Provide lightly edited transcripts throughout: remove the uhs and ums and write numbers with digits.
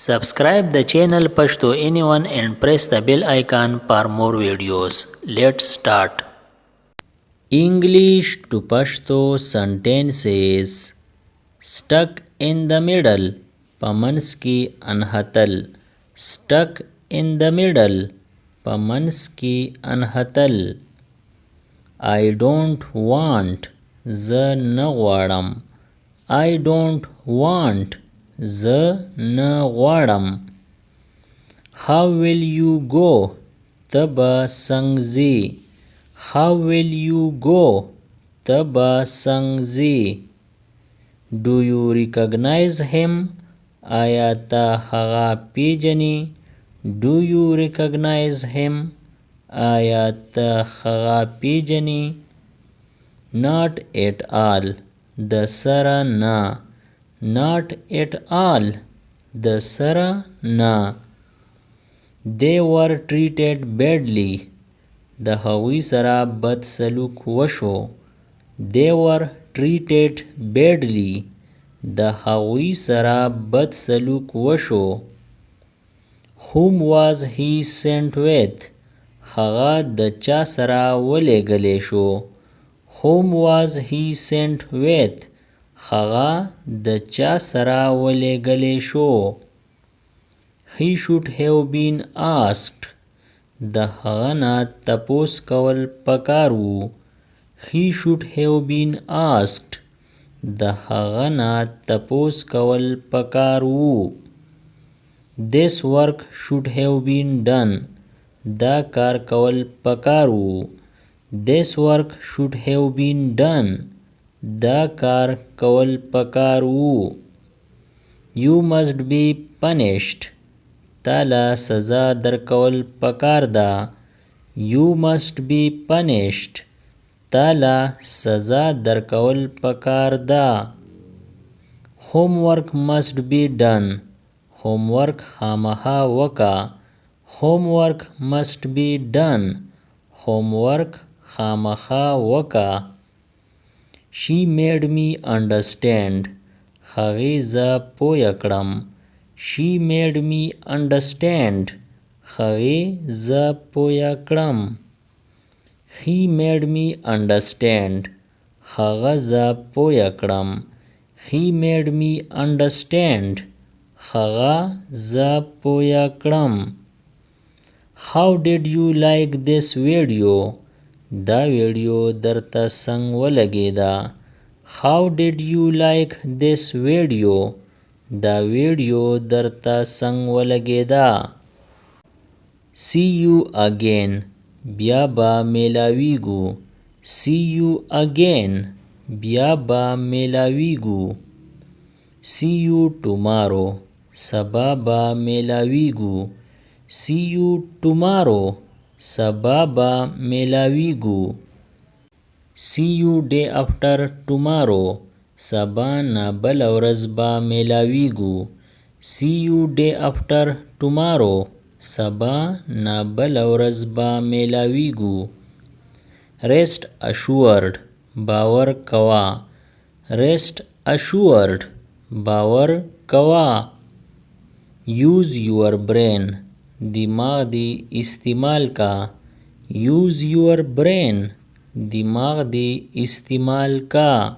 Subscribe the channel Pashto Anyone and press the bell icon for more videos. Let's start. English to Pashto sentences. Stuck in the middle. Pamanski anhatal. Stuck in the middle. Pamanski anhatal. I don't want. Z nagwadam. I don't want. Z nagwadam. How will you go? Taba sangzi. How will you go? Taba sangzi. Do you recognize him? Ayata haga pijani. Do you recognize him? Ayata haga pijani. Not at all. Dasara na. Not at all. Dasara na. They were treated badly. The هغوی سره بد سلوک وشو. They were treated badly. The هغوی سره بد سلوک وشو. Whom was he sent with? هغه د چا سره ولېږلی شو. Whom was he sent with? هغه د چا سره ولېږلی شو. He should have been asked. د هغه نه تپوس کول پکار وو. He should have been asked. د هغه نه تپوس کول پکار وو. This work should have been done. دا کار کول پکار وو. This work should have been done. دا کار کول پکار وو. You must be punished. تالا سزا درکول پکار دا. You must be punished. تالا سزا درکول پکار دا. Homework must be done. Homework خامخا وکا. Homework must be done. Homework خامخا وکا. She made me understand. هغې زه پوه کړم. She made me understand. هغې زه پوه کړم. He made me understand. هغه زه پوه کړم. He made me understand. هغه زه پوه کړم. How did you like this video? دا ویډیو درته څنګه ولګېده. How did you like this video? دا ویډیو درته څنګه ولګېده. See you again. بیا به میلاویږو. See you again. بیا به میلاویږو. See you tomorrow. سبا به میلاویږو. See you tomorrow. سبا به میلاویږو. See you day after tomorrow. سبا نه بل ورځ به میلاویږو. See you day after tomorrow. سبا نه بل ورځ به میلاویږو. Rest assured. باور کوا. Rest assured. باور کوا. Use your brain. دماغ دی استعمال کا. Use your brain. دماغ دی استعمال کا.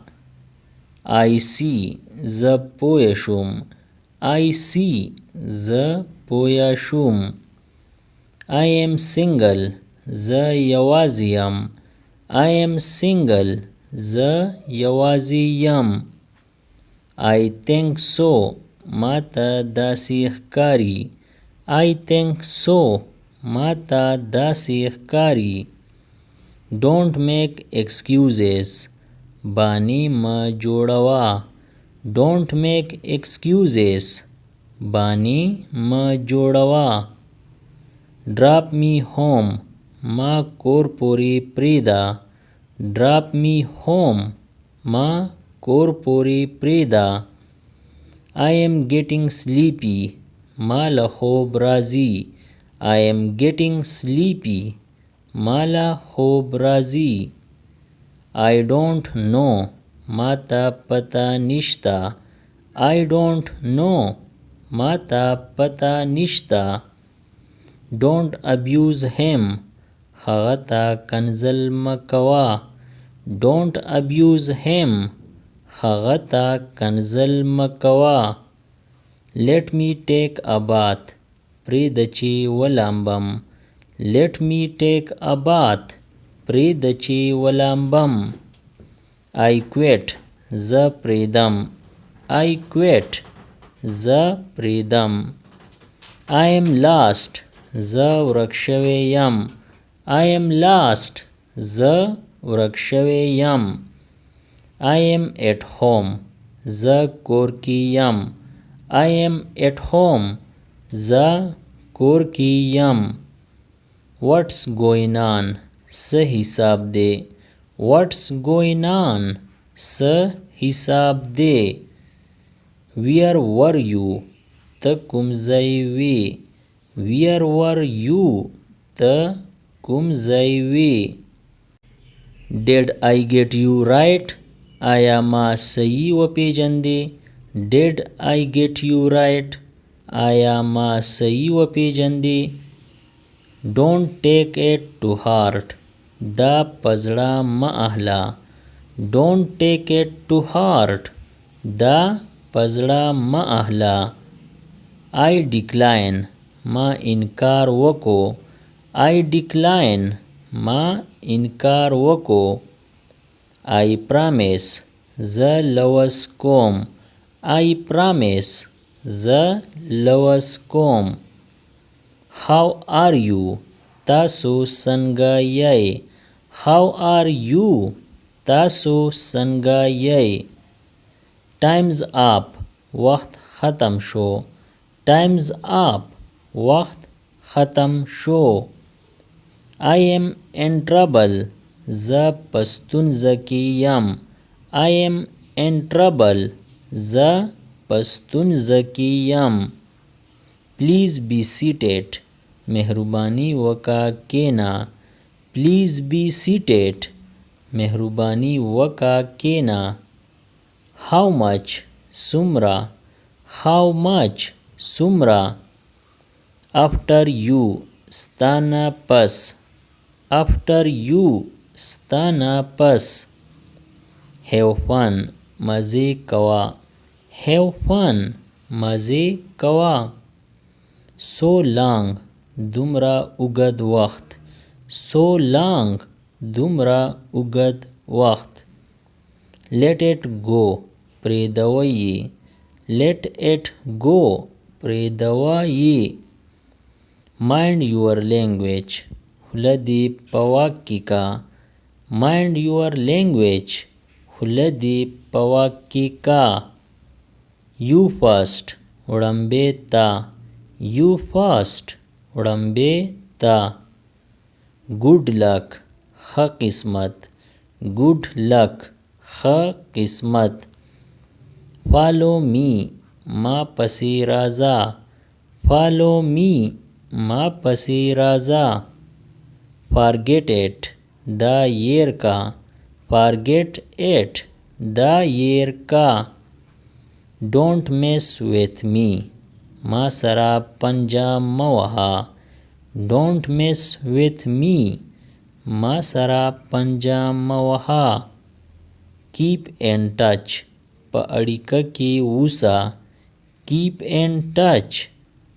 I see. ز پوه شوم. I see. ز پوه شوم. I am single. ز یوازې یم. I am single. ز یوازې یم. I think so. ما ته داسې ښکاري. I think so. ما ته داسې ښکاري. Don't make excuses. بانی ما جوړوا. Don't make excuses. بانی ما جوړوا. Drop me home. ما کور پورې پریدا. Drop me home. ما کور پورې پریدا. I am getting sleepy. ما له خوب راځي. I am getting sleepy. ما له خوب راځي. I don't know. ما ته پته نشته. I don't know. ماتا پتا نشتا. Don't abuse him. هغه ته کنزل مکوا. Don't abuse him. هغه ته کنزل مکوا. Let me take a bath. پرېږده چې ولامبم. Let me take a bath. پرېږده چې ولامبم. I quit. زه پرېږدم. I quit. زه پرېږدم. I am lost. زه ورک شوی یم. I am lost. زه ورک شوی یم. I am at home. زه کور کې یم. I am at home. زه کور کې یم. What's going on? څه حساب دی. What's going on? څه حساب دی. Where were you? ته کوم ځای وې. Where were you? ته کوم ځای وې. Did I get you right? آیا ما صحیح وپېژندې. Did I get you right? آیا ما صحیح وپېژندې. Don't take it to heart. دا په زړه مه اخله. Don't take it to heart. دا په زړه مه اخله. I decline. ما انکار وکړو. I decline. ما انکار وکړو. I promise. زه لوس کوم. I promise. زه لوس کوم. How are you? تاسو څنګه یئ. How are you? تاسو څنګه یئ. Time's up. وخت ختم شو. Time's up. وخت ختم شو. I am in trouble. زه په ستونزه کې یم. I am in trouble. زه په ستونزه کې یم. Please be seated. مهرباني وکړه کېنه. Please be seated. مهرباني وکړه کېنه. How much? څومره. How much? څومره. After you. ستا نه پس. After you. ستا نه پس. Have fun. مزې کوه. Have fun. مزې کوه. So long. دومره اوږد وخت. So long. دومره اوږد وخت. Let it go. پرېږدوه یې. Let it go. پرېږدوه یې. Mind your language. خوله دې په واک کې کا. Mind your language. خوله دې په واک کې کا. You first. وړاندې ته. You first. وړاندې ته. Good luck. ښه قسمت. Good luck. ښه قسمت. Follow me. ما پسې راځه. Follow me. ما پسې راځه. Forget it. دا هیر کا. Forget it. دا هیر کا. Don't mess with me. ما سره پنجه مه وهه. Don't mess with me. ما سره پنجه مه وهه. Keep in touch. په اړیکه کې اوسه. Keep in touch.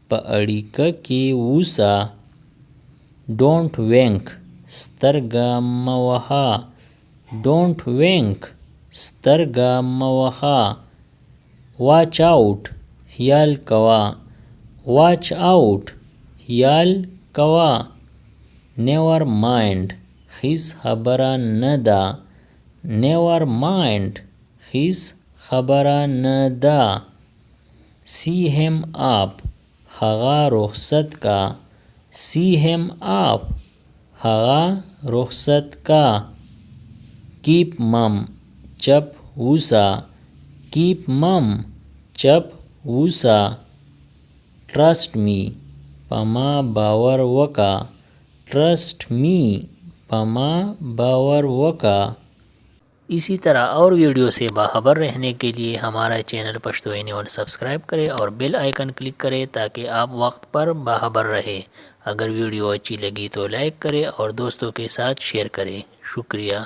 په اړیکه کې اوسه. Don't wink. سترګه مه وهه. Don't wink. سترګه مه وهه. Watch out. خیال کوه. Watch out. خیال کوه. Never mind. هیڅ خبره نه ده. Never mind. هیڅ خبره نه ده. See him up. هغه رخصت کا. See him up. هغه رخصت کا. Keep mum. چپ اوسه. Keep mum. چپ اوسه. Trust me. په ما باور وکړه. Trust me. په ما باور وکړه. इसी तरह और वीडियो से बाखबर रहने के लिए हमारा चैनल Pashto anyone subscribe करें और बेल आइकन क्लिक करें ताकि आप वक्त पर बाखबर रहे। अगर वीडियो अच्छी लगी तो लाइक करें और दोस्तों के साथ शेयर करें। शुक्रिया।